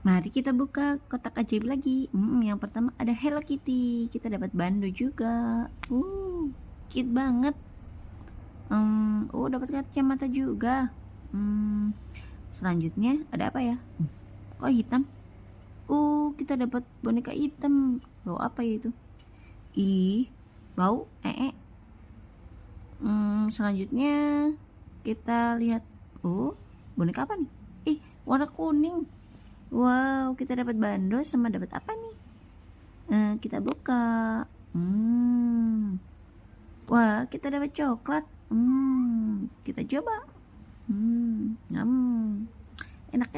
Mari kita buka kotak ajaib lagi. Yang pertama ada Hello Kitty. Kita dapat bando juga. Cute banget. Dapat kacamata juga. Selanjutnya ada apa ya? Kok hitam? Kita dapat boneka hitam. Bau apa ya itu? Bau selanjutnya kita lihat. Boneka apa nih? Warna kuning. Wow, kita dapat bando sama dapat apa nih? Kita buka. Wah, kita dapat coklat. Kita coba. Enak.